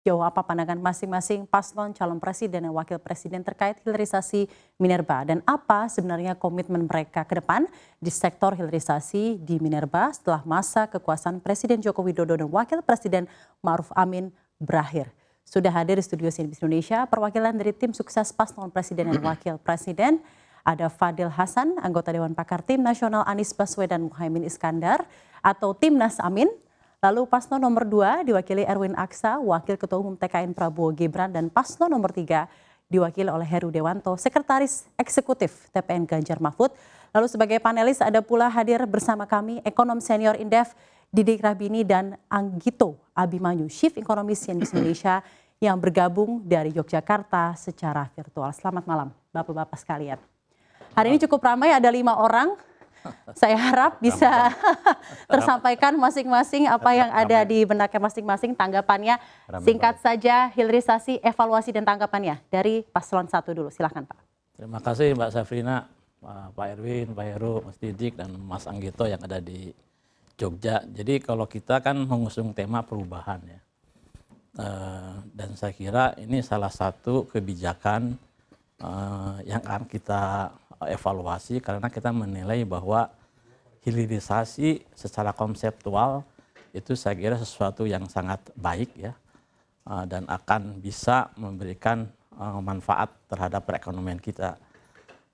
Sejauh apa pandangan masing-masing paslon calon presiden dan wakil presiden terkait hilirisasi Minerba dan apa sebenarnya komitmen mereka ke depan di sektor hilirisasi di Minerba setelah masa kekuasaan Presiden Joko Widodo dan Wakil Presiden Ma'ruf Amin berakhir. Sudah hadir di studio CNBC Indonesia perwakilan dari tim sukses paslon presiden dan wakil presiden. Ada Fadil Hasan, anggota Dewan Pakar Tim Nasional Anies Baswedan Muhaimin Iskandar atau Timnas Amin. Lalu paslon nomor 2 diwakili Erwin Aksa, Wakil Ketua Umum TKN Prabowo Gibran, dan paslon nomor 3 diwakili oleh Heru Dewanto, Sekretaris Eksekutif TPN Ganjar Mahfud. Lalu sebagai panelis ada pula hadir bersama kami ekonom senior Indef Didik Rahbini dan Anggito Abimanyu, Chief Economist CNBC Indonesia yang bergabung dari Yogyakarta secara virtual. Selamat malam Bapak-Bapak sekalian. Hari ini cukup ramai, ada 5 orang. Saya harap bisa tersampaikan masing-masing apa yang ada di benaknya masing-masing, tanggapannya. Singkat saja, hilirisasi, evaluasi dan tanggapannya dari paslon 1 dulu. Silakan Pak. Terima kasih Mbak Safrina, Pak Erwin, Pak Heru, Mas Didik, dan Mas Anggito yang ada di Jogja. Jadi kalau kita kan mengusung tema perubahan ya. Dan saya kira ini salah satu kebijakan yang akan kita evaluasi karena kita menilai bahwa hilirisasi secara konseptual itu saya kira sesuatu yang sangat baik ya dan akan bisa memberikan manfaat terhadap perekonomian kita.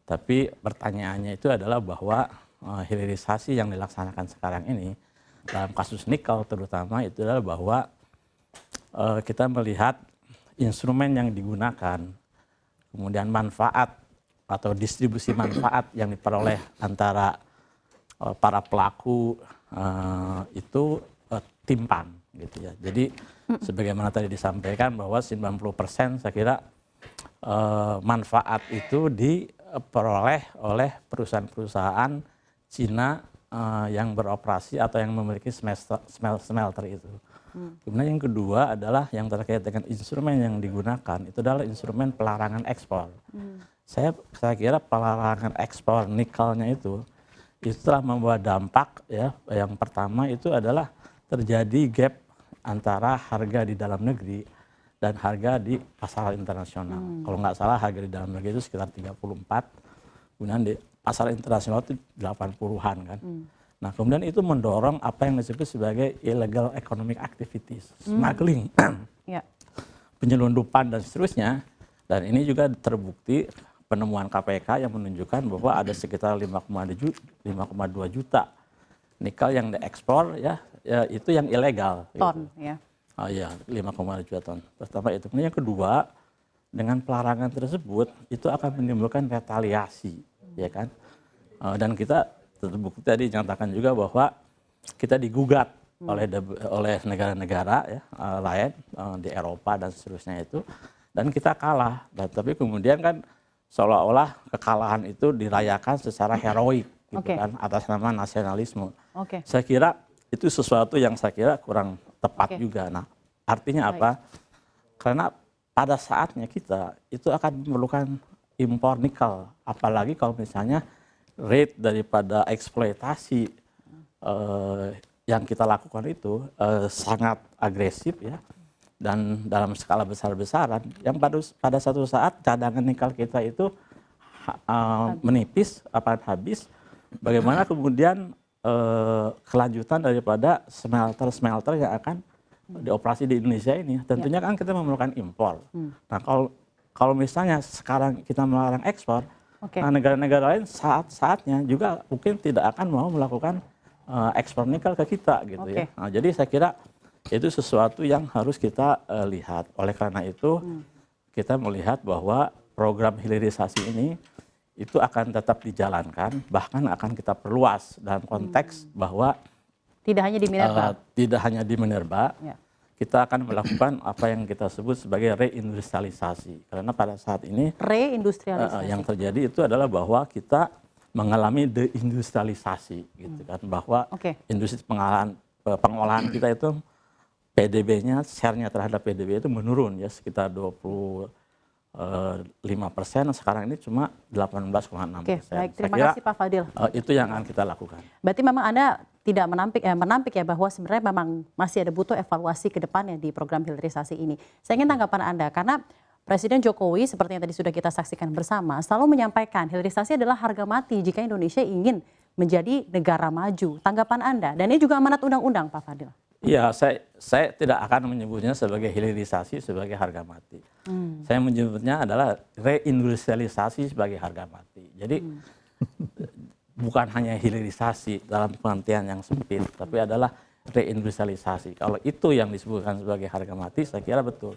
Tapi pertanyaannya itu adalah bahwa hilirisasi yang dilaksanakan sekarang ini dalam kasus nikel terutama itu adalah bahwa kita melihat instrumen yang digunakan, kemudian manfaat atau distribusi manfaat yang diperoleh antara para pelaku itu timpang gitu ya. Jadi sebagaimana tadi disampaikan bahwa 90% saya kira manfaat itu diperoleh oleh perusahaan-perusahaan Cina yang beroperasi atau yang memiliki smelter itu. Kemudian yang kedua adalah yang terkait dengan instrumen yang digunakan itu adalah instrumen pelarangan ekspor. Saya kira pelarangan ekspor nikelnya itu telah membawa dampak ya. Yang pertama itu adalah terjadi gap antara harga di dalam negeri dan harga di pasar internasional. Kalau nggak salah harga di dalam negeri itu sekitar 34, kemudian di pasar internasional itu 80-an kan. Nah kemudian itu mendorong apa yang disebut sebagai illegal economic activities, smuggling, penyelundupan dan seterusnya. Dan ini juga terbukti penemuan KPK yang menunjukkan bahwa ada sekitar 5,2 juta nikel yang diekspor ya itu yang ilegal. Ton gitu. ya. Oh iya, 5,2 juta ton. Pertama itu. Kemudian yang kedua, dengan pelarangan tersebut itu akan menimbulkan retaliasi, ya kan? Dan kita terbukti tadi dinyatakan juga bahwa kita digugat oleh negara-negara ya, lain di Eropa dan seterusnya itu, dan kita kalah. Tapi kemudian kan seolah-olah kekalahan itu dirayakan secara heroik, gitu kan, atas nama nasionalisme. Saya kira itu sesuatu yang saya kira kurang tepat juga. Nah, artinya apa? Karena pada saatnya kita itu akan memerlukan impor nikel, apalagi kalau misalnya rate daripada eksploitasi yang kita lakukan itu sangat agresif ya. Dan dalam skala besar-besaran, yang pada satu saat cadangan nikel kita itu menipis, akan habis. Bagaimana kemudian kelanjutan daripada smelter-smelter yang akan dioperasi di Indonesia ini? Tentunya kan kita memerlukan impor. Nah kalau misalnya sekarang kita melarang ekspor, nah negara-negara lain saat-saatnya juga mungkin tidak akan mau melakukan ekspor nikel ke kita gitu ya. Nah, jadi saya kira itu sesuatu yang harus kita lihat. Oleh karena itu kita melihat bahwa program hilirisasi ini itu akan tetap dijalankan, bahkan akan kita perluas dalam konteks bahwa tidak hanya di Minerba. Tidak hanya di Minerba, kita akan melakukan apa yang kita sebut sebagai reindustrialisasi. Karena pada saat ini reindustrialisasi yang terjadi itu adalah bahwa kita mengalami deindustrialisasi, gitu kan, bahwa industri pengolahan kita itu PDB-nya, share-nya terhadap PDB itu menurun ya sekitar 25%, sekarang ini cuma 18,6%. Baik, terima kasih Pak Fadil. Itu yang akan kita lakukan. Berarti memang Anda tidak menampik ya bahwa sebenarnya memang masih ada butuh evaluasi ke depannya di program hilirisasi ini. Saya ingin tanggapan Anda karena Presiden Jokowi seperti yang tadi sudah kita saksikan bersama selalu menyampaikan hilirisasi adalah harga mati jika Indonesia ingin menjadi negara maju. Tanggapan Anda, dan ini juga amanat undang-undang Pak Fadil. Iya, saya tidak akan menyebutnya sebagai hilirisasi sebagai harga mati. Saya menyebutnya adalah reindustrialisasi sebagai harga mati. Jadi bukan hanya hilirisasi dalam pengertian yang sempit, tapi adalah reindustrialisasi. Kalau itu yang disebutkan sebagai harga mati, saya kira betul.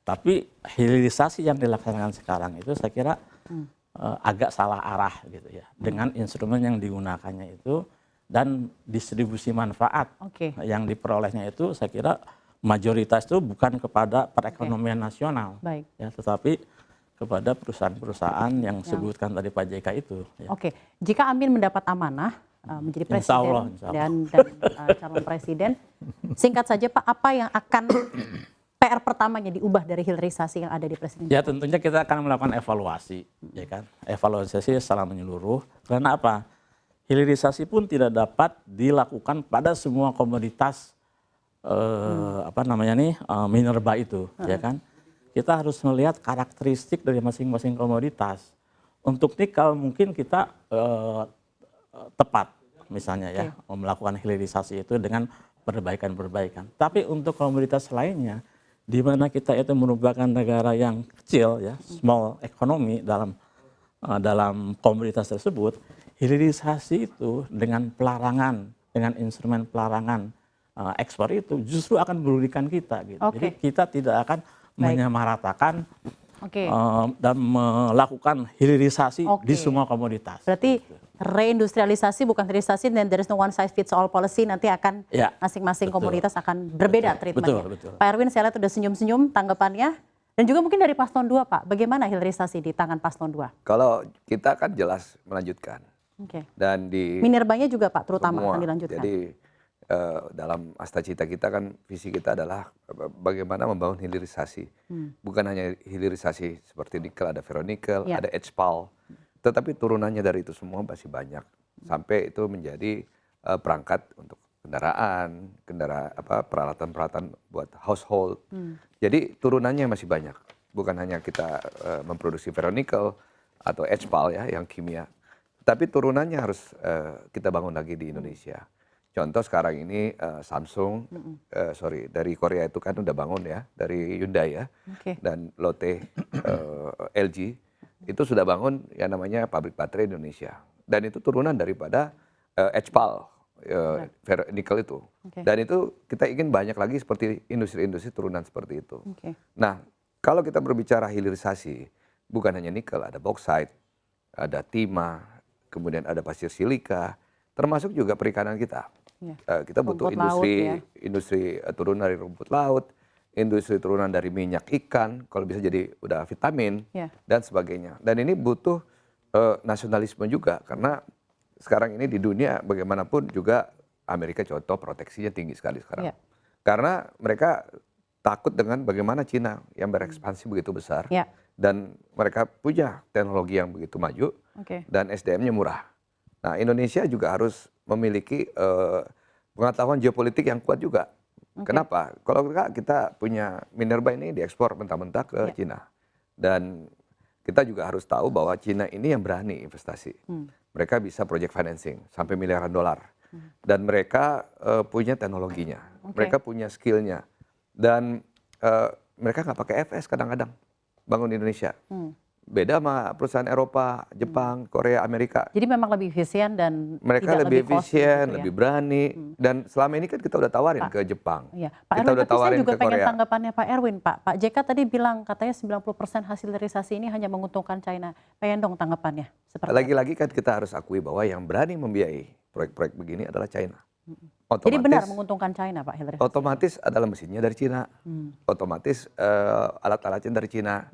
Tapi hilirisasi yang dilaksanakan sekarang itu saya kira agak salah arah gitu ya. Dengan instrumen yang digunakannya itu dan distribusi manfaat yang diperolehnya itu saya kira mayoritas itu bukan kepada perekonomian nasional, ya, tetapi kepada perusahaan-perusahaan yang disebutkan tadi Pak JK itu. Ya. Jika Amin mendapat amanah menjadi presiden Insya Allah. dan calon presiden, singkat saja Pak, apa yang akan PR pertamanya diubah dari hilirisasi yang ada di presiden? Ya tentunya kita akan melakukan evaluasi, ya kan? Evaluasi secara menyeluruh. Karena apa? Hilirisasi pun tidak dapat dilakukan pada semua komoditas minerba itu, ya kan? Kita harus melihat karakteristik dari masing-masing komoditas. Untuk nikel mungkin kita tepat misalnya ya melakukan hilirisasi itu dengan perbaikan-perbaikan. Tapi untuk komoditas lainnya, di mana kita itu merupakan negara yang kecil ya, small economy dalam komoditas tersebut, hilirisasi itu dengan pelarangan, dengan instrumen pelarangan ekspor itu justru akan merugikan kita gitu. Jadi kita tidak akan menyamaratakan dan melakukan hilirisasi di semua komoditas. Berarti reindustrialisasi bukan hilirisasi, dan there is no one size fits all policy, nanti akan masing-masing komoditas akan berbeda treatmentnya. Betul. Pak Erwin, saya lihat sudah senyum-senyum tanggapannya. Dan juga mungkin dari Paslon 2 Pak, bagaimana hilirisasi di tangan Paslon 2? Kalau kita kan jelas melanjutkan. Dan di Minerbanya juga Pak terutama semua, akan dilanjutkan. Jadi dalam Asta Cita kita kan visi kita adalah bagaimana membangun hilirisasi. Bukan hanya hilirisasi seperti nikel, ada ferronikel, ada HPAL. Tetapi turunannya dari itu semua masih banyak. Sampai itu menjadi perangkat untuk kendaraan, peralatan-peralatan buat household. Jadi turunannya masih banyak. Bukan hanya kita memproduksi ferronikel atau HPAL ya yang kimia. Tapi turunannya harus kita bangun lagi di Indonesia. Contoh sekarang ini Samsung, dari Korea itu kan udah bangun ya, dari Hyundai ya, dan Lotte, LG, itu sudah bangun yang namanya pabrik baterai Indonesia. Dan itu turunan daripada HPAL, nikel itu. Dan itu kita ingin banyak lagi seperti industri-industri turunan seperti itu. Nah, kalau kita berbicara hilirisasi, bukan hanya nikel, ada bauxite, ada timah, kemudian ada pasir silika, termasuk juga perikanan kita. Kita butuh industri turunan dari rumput laut, industri turunan dari minyak ikan, kalau bisa jadi udah vitamin, dan sebagainya. Dan ini butuh nasionalisme juga, karena sekarang ini di dunia bagaimanapun juga Amerika contoh proteksinya tinggi sekali sekarang. Karena mereka takut dengan bagaimana Cina yang berekspansi begitu besar, dan mereka punya teknologi yang begitu maju, dan SDM-nya murah. Nah, Indonesia juga harus memiliki pengetahuan geopolitik yang kuat juga. Kenapa? Kalau kita punya minerba ini diekspor mentah-mentah ke Cina. Dan kita juga harus tahu bahwa Cina ini yang berani investasi. Mereka bisa project financing sampai miliaran dolar. Dan mereka punya teknologinya. Mereka punya skillnya. Dan mereka nggak pakai FS kadang-kadang bangun Indonesia. Beda sama perusahaan Eropa, Jepang, Korea, Amerika. Jadi memang lebih efisien dan mereka lebih efisien, lebih berani. Dan selama ini kan kita udah tawarin ke Jepang. Pak kita Erwin, udah tawarin saya juga ke pengen Korea. tanggapannya Pak Erwin, Pak. Pak JK tadi bilang katanya 90% hasil hilirisasi ini hanya menguntungkan China. Pengen dong tanggapannya. Lagi-lagi kan kita harus akui bahwa yang berani membiayai proyek-proyek begini adalah China. Jadi benar menguntungkan China Pak hilirisasi? Otomatis adalah mesinnya dari China. Otomatis alat-alatnya dari China.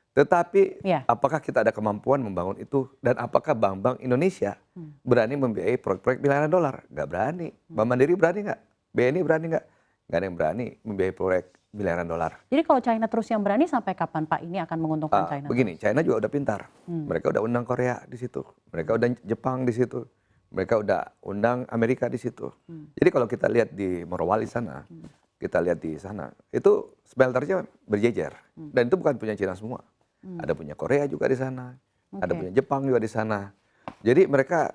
Tetapi apakah kita ada kemampuan membangun itu, dan apakah bank-bank Indonesia berani membiayai proyek-proyek miliaran dolar? Nggak berani. Bank Mandiri berani nggak? BNI berani nggak? Nggak ada yang berani membiayai proyek miliaran dolar. Jadi kalau China terus yang berani, sampai kapan Pak ini akan menguntungkan China? Begini, China juga udah pintar. Mereka udah undang Korea di situ. Mereka udah Jepang di situ. Mereka udah undang Amerika di situ. Jadi kalau kita lihat di Morowali sana, kita lihat di sana, itu smelternya berjejer. Dan itu bukan punya Cina semua. Ada punya Korea juga di sana, ada punya Jepang juga di sana. Jadi mereka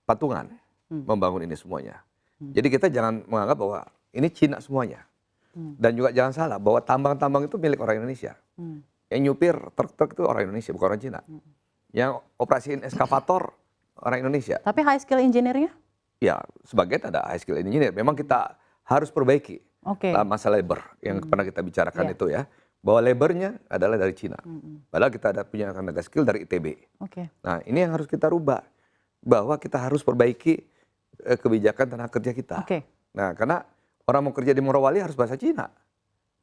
patungan membangun ini semuanya. Jadi kita jangan menganggap bahwa ini Cina semuanya. Dan juga jangan salah bahwa tambang-tambang itu milik orang Indonesia. Yang nyupir truk-truk itu orang Indonesia, bukan orang Cina. Yang operasiin eskavator orang Indonesia. Tapi high skill engineer-nya? Ya, sebagian ada high skill engineer. Memang kita harus perbaiki masalah labor yang pernah kita bicarakan itu ya. Bahwa labornya adalah dari Cina. Padahal kita ada punya tenaga skill dari ITB. Nah, ini yang harus kita rubah. Bahwa kita harus perbaiki kebijakan tenaga kerja kita. Nah, karena orang mau kerja di Morowali harus bahasa Cina.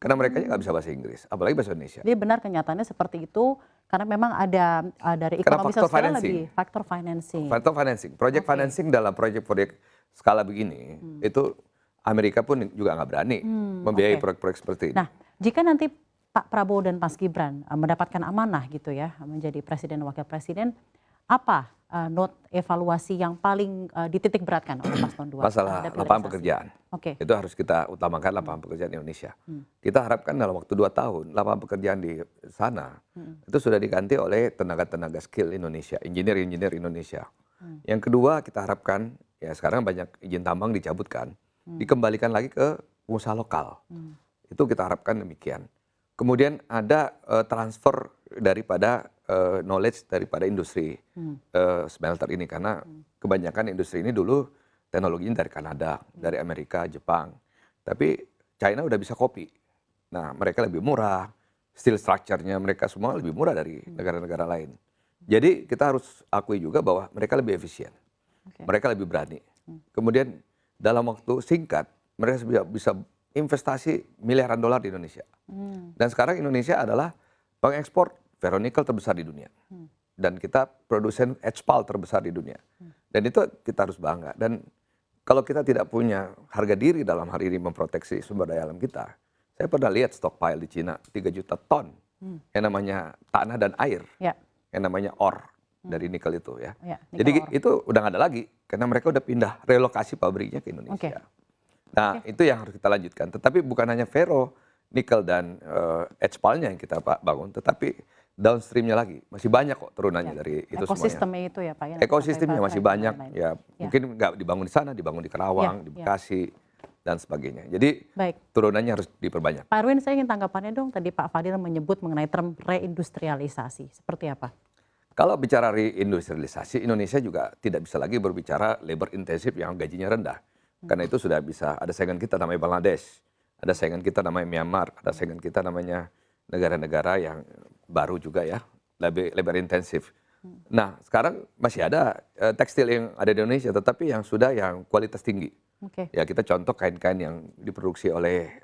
Karena mereka nggak bisa bahasa Inggris, apalagi bahasa Indonesia. Jadi benar kenyataannya seperti itu, karena memang ada dari ekonomi sosial lebih faktor financing. Faktor financing, project financing dalam proyek-proyek skala begini, itu Amerika pun juga nggak berani membiayai proyek-proyek seperti ini. Nah, jika nanti Pak Prabowo dan Mas Gibran mendapatkan amanah gitu ya, menjadi presiden dan wakil presiden, apa note evaluasi yang paling dititik beratkan oleh Paslon 2? Masalah lapangan pekerjaan. Itu harus kita utamakan lapangan pekerjaan Indonesia. Kita harapkan dalam waktu 2 tahun lapangan pekerjaan di sana itu sudah diganti oleh tenaga-tenaga skill Indonesia, engineer-engineer Indonesia. Yang kedua kita harapkan, ya sekarang banyak izin tambang dicabutkan, dikembalikan lagi ke pengusaha lokal. Itu kita harapkan demikian. Kemudian ada transfer daripada knowledge daripada industri smelter ini, karena kebanyakan industri ini dulu teknologinya dari Kanada, dari Amerika, Jepang. Tapi China udah bisa kopi. Nah, mereka lebih murah, steel structure-nya mereka semua lebih murah dari negara-negara lain. Jadi kita harus akui juga bahwa mereka lebih efisien, mereka lebih berani. Kemudian dalam waktu singkat mereka bisa investasi miliaran dolar di Indonesia. Dan sekarang Indonesia adalah pengekspor ferronickel terbesar di dunia. Dan kita produsen HPAL terbesar di dunia. Dan itu kita harus bangga. Dan kalau kita tidak punya harga diri dalam hari ini memproteksi sumber daya alam kita, saya pernah lihat stockpile di Cina 3 juta ton yang namanya tanah dan air, yang namanya ore dari nikel itu ya. Jadi itu udah nggak ada lagi karena mereka udah pindah relokasi pabriknya ke Indonesia. Nah itu yang harus kita lanjutkan. Tetapi bukan hanya ferro, nikel dan HPAL-nya yang kita bangun, tetapi downstreamnya lagi masih banyak kok turunannya dari itu semuanya. Ekosistemnya itu ya Pak. Ekosistemnya masih banyak ya. Mungkin nggak dibangun di sana, dibangun di Kerawang, di Bekasi dan sebagainya. Jadi turunannya harus diperbanyak. Pak Erwin, saya ingin tanggapannya dong. Tadi Pak Fadil menyebut mengenai term reindustrialisasi. Seperti apa? Kalau bicara reindustrialisasi, Indonesia juga tidak bisa lagi berbicara labor intensif yang gajinya rendah. Karena itu sudah bisa ada saingan kita namanya Bangladesh, ada saingan kita namanya Myanmar, ada saingan kita namanya negara-negara yang baru juga ya, labor intensif. Nah, sekarang masih ada tekstil yang ada di Indonesia, tetapi yang sudah yang kualitas tinggi. Ya kita contoh kain-kain yang diproduksi oleh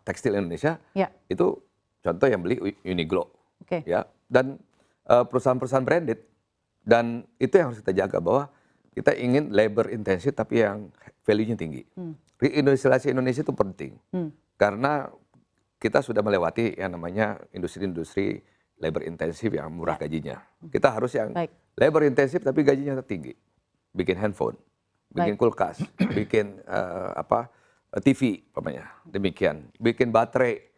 tekstil Indonesia, itu contoh yang beli Uniqlo, ya, dan perusahaan-perusahaan branded, dan itu yang harus kita jaga bahwa kita ingin labor intensif tapi yang value-nya tinggi. Reindustrialisasi Indonesia itu penting karena kita sudah melewati yang namanya industri-industri labor intensif yang murah gajinya. Kita harus yang labor intensif tapi gajinya tinggi. Bikin handphone, bikin kulkas, bikin TV, umpamanya. Demikian, bikin baterai.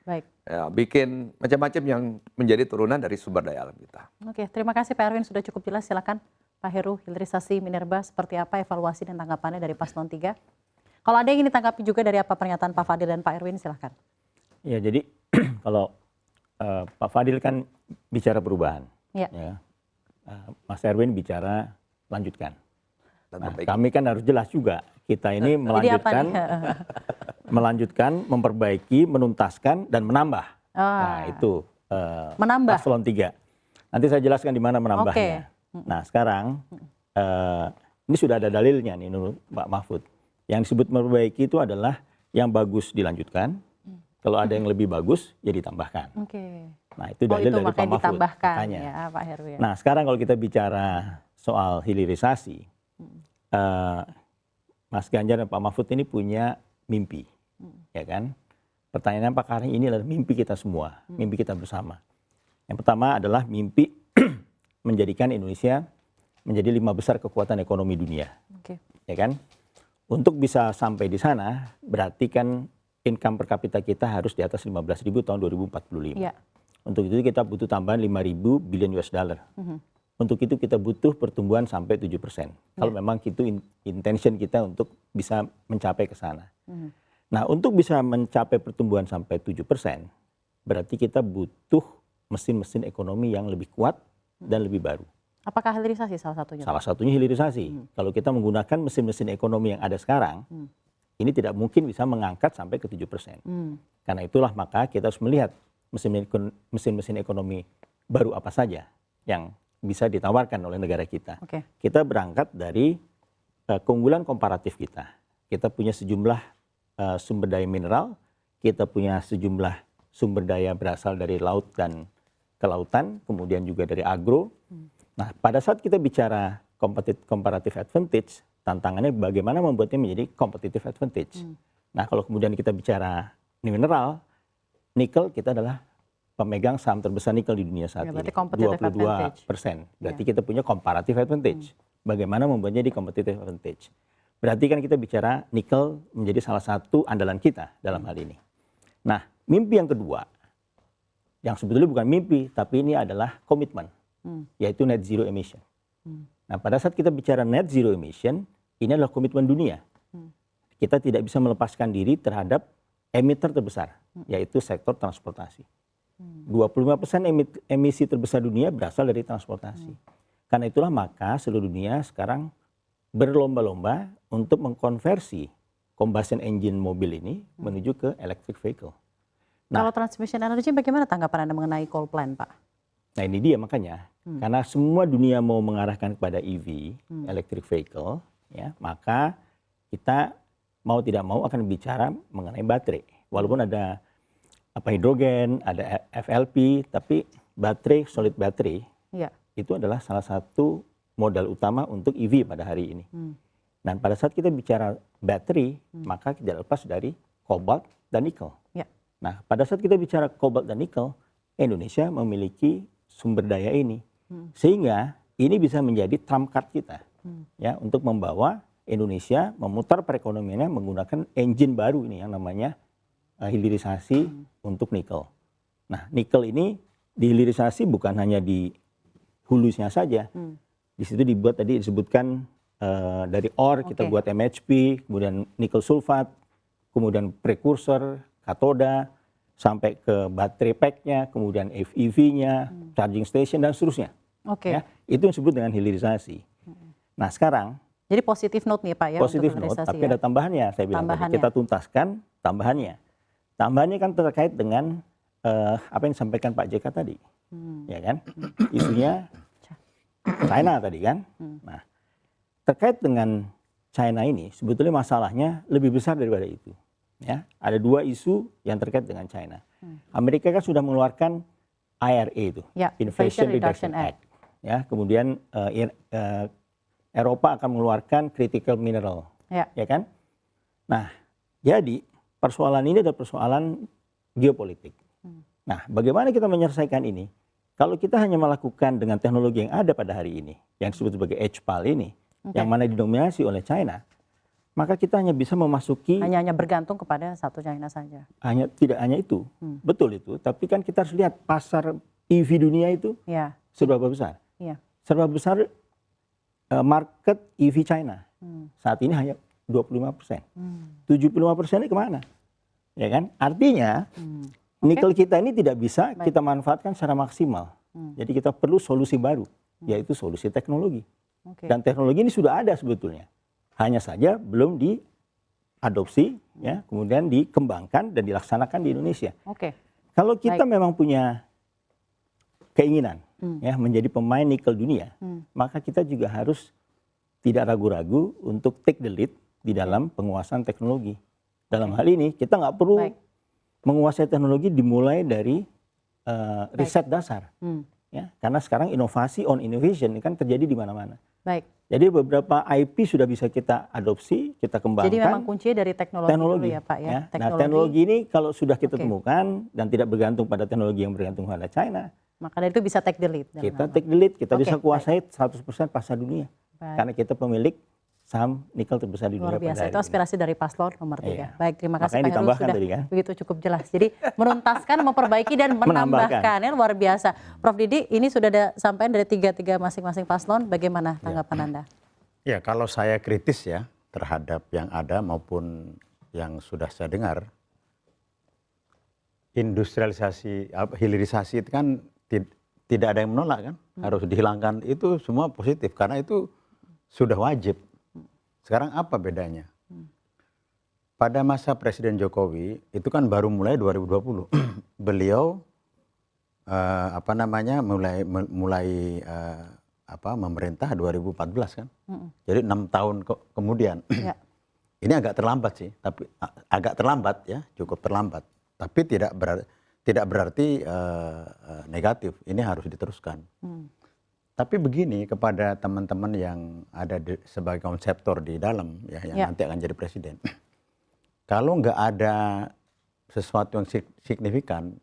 Ya, bikin macam-macam yang menjadi turunan dari sumber daya alam kita. Terima kasih Pak Erwin, sudah cukup jelas. Silakan Pak Heru, hilirisasi Minerba seperti apa evaluasi dan tanggapannya dari Paslon 3. Kalau ada yang ingin ditanggapi juga dari apa pernyataan Pak Fadil dan Pak Erwin, silakan. Ya, jadi kalau Pak Fadil kan bicara perubahan, ya. Mas Erwin bicara lanjutkan. Nah, kami kan harus jelas juga kita ini melanjutkan, memperbaiki, menuntaskan dan menambah. Nah itu menambah. Paslon 3. Nanti saya jelaskan di mana menambahnya. Nah sekarang ini sudah ada dalilnya nih menurut Pak Mahfud. Yang disebut memperbaiki itu adalah yang bagus dilanjutkan. Kalau ada yang lebih bagus ya ditambahkan. Nah itu dalil dari Pak Mahfud. Ya, Pak Heru, ya. Nah sekarang kalau kita bicara soal hilirisasi, Mas Ganjar dan Pak Mahfud ini punya mimpi, ya kan? Pertanyaannya apakah ini adalah mimpi kita semua, mimpi kita bersama. Yang pertama adalah mimpi menjadikan Indonesia menjadi 5 besar kekuatan ekonomi dunia. Oke. Ya kan? Untuk bisa sampai di sana, berarti kan income per kapita kita harus di atas 15.000 tahun 2045. Ya. Untuk itu kita butuh tambahan 5.000 billion US dollar. Untuk itu kita butuh pertumbuhan sampai 7%. Kalau memang itu intention kita untuk bisa mencapai ke sana. Nah, untuk bisa mencapai pertumbuhan sampai 7%, berarti kita butuh mesin-mesin ekonomi yang lebih kuat dan lebih baru. Apakah hilirisasi salah satunya? Salah satunya hilirisasi. Kalau kita menggunakan mesin-mesin ekonomi yang ada sekarang, ini tidak mungkin bisa mengangkat sampai ke 7%. Karena itulah maka kita harus melihat mesin-mesin ekonomi baru apa saja yang bisa ditawarkan oleh negara kita. Oke. Kita berangkat dari keunggulan komparatif kita. Kita punya sejumlah sumber daya mineral, kita punya sejumlah sumber daya berasal dari laut dan kelautan, kemudian juga dari agro. Nah, pada saat kita bicara comparative advantage, tantangannya bagaimana membuatnya menjadi competitive advantage. Nah, kalau kemudian kita bicara mineral, nikel kita adalah pemegang saham terbesar nikel di dunia saat berarti ini, competitive advantage. 22%. Berarti kita punya comparative advantage. Bagaimana membuatnya di competitive advantage? Berarti kan kita bicara nikel menjadi salah satu andalan kita dalam hal ini. Nah, mimpi yang kedua, yang sebetulnya bukan mimpi, tapi ini adalah komitmen, yaitu net zero emission. Nah, pada saat kita bicara net zero emission, ini adalah komitmen dunia. Kita tidak bisa melepaskan diri terhadap emitter terbesar, yaitu sektor transportasi. 25% emisi terbesar dunia berasal dari transportasi. Karena itulah maka seluruh dunia sekarang berlomba-lomba untuk mengkonversi combustion engine mobil ini menuju ke electric vehicle. Nah, kalau transmission energy bagaimana tanggapan Anda mengenai coal plant, Pak? Nah, ini dia makanya. Karena semua dunia mau mengarahkan kepada EV, electric vehicle, ya, maka kita mau tidak mau akan bicara mengenai baterai. Walaupun ada hidrogen, ada FLP, tapi baterai, solid baterai, itu adalah salah satu modal utama untuk EV pada hari ini. Dan pada saat kita bicara baterai, maka tidak lepas dari kobalt dan nikel. Nah, pada saat kita bicara kobalt dan nikel, Indonesia memiliki sumber daya ini. Sehingga ini bisa menjadi trump card kita, ya, untuk membawa Indonesia memutar perekonomiannya menggunakan engine baru ini yang namanya hilirisasi untuk nikel. Nah, nikel ini dihilirisasi bukan hanya di hulusnya saja. Di situ dibuat, tadi disebutkan dari ore kita buat MHP, kemudian nikel sulfat, kemudian prekursor, katoda, sampai ke baterai pack-nya, kemudian EV-nya, charging station, dan seterusnya. Ya, itu yang disebut dengan hilirisasi. Nah, sekarang jadi positif note nih, Pak, ya. Positif note, tapi ada tambahannya, saya bilang tadi. Kita tuntaskan tambahannya. Tambahannya kan terkait dengan apa yang disampaikan Pak JK tadi. Ya kan? Isunya China tadi kan. Nah, terkait dengan China ini, sebetulnya masalahnya lebih besar daripada itu. Ya, ada dua isu yang terkait dengan China. Amerika kan sudah mengeluarkan IRA itu, Inflation Reduction Act. Ya, kemudian Eropa akan mengeluarkan critical mineral, ya kan? Nah, jadi persoalan ini adalah persoalan geopolitik. Nah, bagaimana kita menyelesaikan ini? Kalau kita hanya melakukan dengan teknologi yang ada pada hari ini, yang disebut sebagai HPAL ini, yang mana didominasi oleh China, maka kita hanya bisa memasuki hanya bergantung kepada satu China saja. Tidak hanya itu, betul itu. Tapi kan kita harus lihat pasar EV dunia itu seberapa besar. Seberapa besar market EV China. Saat ini hanya 25%. 75% ini kemana? Ya kan? Artinya nikel kita ini tidak bisa kita manfaatkan secara maksimal. Jadi kita perlu solusi baru, yaitu solusi teknologi. Dan teknologi ini sudah ada sebetulnya. Hanya saja belum diadopsi, ya, kemudian dikembangkan dan dilaksanakan di Indonesia. Kalau kita memang punya keinginan ya menjadi pemain nikel dunia, maka kita juga harus tidak ragu-ragu untuk take the lead di dalam penguasaan teknologi. Dalam hal ini kita nggak perlu menguasai teknologi dimulai dari riset dasar, ya, karena sekarang inovasi on innovation ini kan terjadi di mana-mana. Jadi beberapa IP sudah bisa kita adopsi, kita kembangkan. Jadi memang kuncinya dari teknologi dulu ya, Pak, ya. Nah, teknologi ini kalau sudah kita temukan dan tidak bergantung pada teknologi yang bergantung pada China, Maka dari itu bisa take the lead. Kita take the lead, kita Oke, bisa kuasai 100% pasar dunia. Baik. Karena kita pemilik saham nikel terbesar di Luar dunia. biasa, pada itu hari ini. aspirasi dari paslon nomor 3. Iya. Baik, terima kasih Makanya Pak Heru ditambahkan sudah tadi kan. begitu cukup jelas. Jadi menuntaskan, memperbaiki dan menambahkan, ya luar biasa. Prof Didi, ini sudah ada sampaian dari tiga masing-masing paslon, bagaimana tanggapan Anda? Ya, kalau saya kritis ya terhadap yang ada maupun yang sudah saya dengar, industrialisasi, hilirisasi itu kan tidak ada yang menolak kan, harus dihilangkan, itu semua positif karena itu sudah wajib. Sekarang apa bedanya? Pada masa Presiden Jokowi itu kan baru mulai 2020, beliau mulai memerintah 2014 kan, jadi 6 tahun kemudian. Ya. Ini agak terlambat sih, tapi agak terlambat ya, cukup terlambat. Tapi tidak berarti negatif. Ini harus diteruskan. Tapi begini kepada teman-teman yang ada sebagai konseptor di dalam ya, yang nanti akan jadi presiden. Kalau nggak ada sesuatu yang signifikan,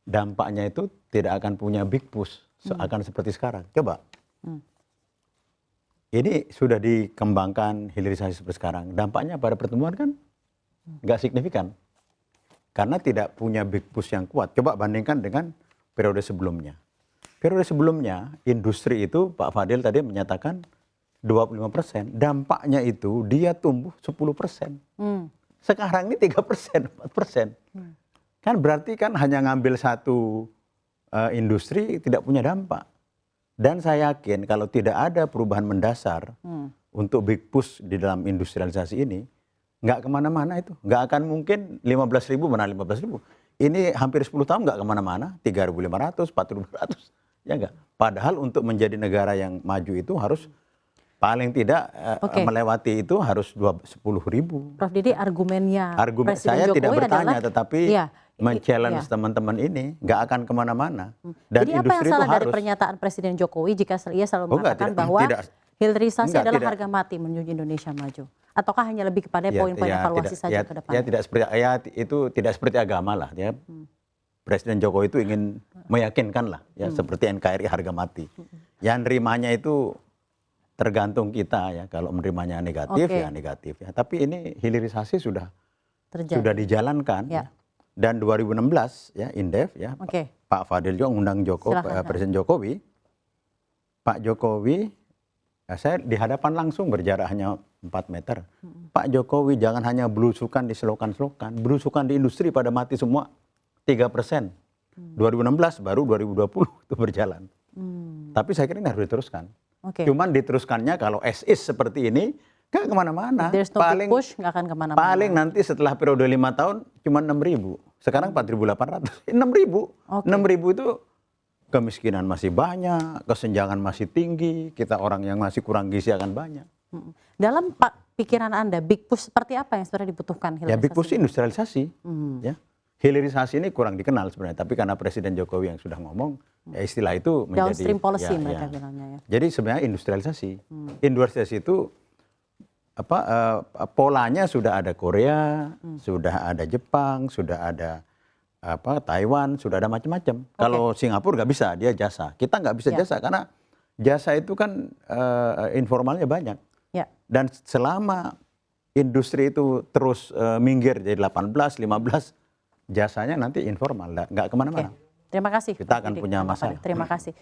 dampaknya itu tidak akan punya big push, akan seperti sekarang. Coba. Ini sudah dikembangkan hilirisasi seperti sekarang. Dampaknya pada pertumbuhan kan nggak signifikan. Karena tidak punya big push yang kuat. Coba bandingkan dengan periode sebelumnya. Periode sebelumnya, industri itu Pak Fadil tadi menyatakan 25%. Dampaknya itu dia tumbuh 10%. Sekarang ini 3%, 4%. Kan berarti kan hanya ngambil satu industri tidak punya dampak. Dan saya yakin kalau tidak ada perubahan mendasar untuk big push di dalam industrialisasi ini, nggak kemana-mana itu. Nggak akan mungkin 15.000 mana 15.000. Ini hampir 10 tahun nggak kemana-mana, 3.500, 4.500. Ya enggak. Padahal untuk menjadi negara yang maju itu harus paling tidak melewati itu harus 10.000. Prof Didi, argumennya Argumen Presiden saya Jokowi tidak bertanya, adalah, tetapi men-challenge teman-teman ini nggak akan kemana-mana. Dan jadi apa yang industri salah itu dari harus. pernyataan Presiden Jokowi jika ia selalu mengatakan bahwa hilirisasi Enggak, adalah tidak. harga mati menuju Indonesia maju? Ataukah hanya lebih kepada poin-poin evaluasi saja ke depan? Ya tidak seperti itu tidak seperti agama lah ya. Presiden Jokowi itu ingin meyakinkan lah ya seperti NKRI harga mati. Yang nerimanya itu tergantung kita ya, kalau menerimanya negatif ya negatif ya. Tapi ini hilirisasi sudah dijalankan. Ya. Dan 2016 ya Indef ya Pak Fadil juga undang Presiden Jokowi. Pak Jokowi saya di hadapan langsung berjarak hanya 4 meter. Pak Jokowi jangan hanya belusukan di selokan-selokan, belusukan di industri pada mati semua 3%. 2016 baru 2020 itu berjalan. Tapi saya kira ini harus diteruskan. Cuman diteruskannya kalau as is seperti ini, nggak kemana-mana. Paling push nggak akan kemana-mana. Paling nanti setelah periode 5 tahun cuma 6.000. Sekarang 4.800. 6.000. 6.000 itu kemiskinan masih banyak, kesenjangan masih tinggi, kita orang yang masih kurang gizi akan banyak. Dalam pikiran Anda, big push seperti apa yang sebenarnya dibutuhkan hilirisasi? Ya big push industrialisasi. Ya. Hilirisasi ini kurang dikenal sebenarnya, tapi karena Presiden Jokowi yang sudah ngomong, ya istilah itu menjadi downstream policy mereka bilangnya ya. Jadi sebenarnya industrialisasi. Industrialisasi itu polanya sudah ada Korea, sudah ada Jepang, sudah ada Taiwan, sudah ada macam-macam. Kalau Singapura nggak bisa, dia jasa. Kita nggak bisa jasa karena jasa itu kan informalnya banyak. Ya. Dan selama industri itu terus minggir jadi 18, 15, jasanya nanti informal, nggak kemana-mana. Terima kasih. Kita akan punya masalah. Terima kasih.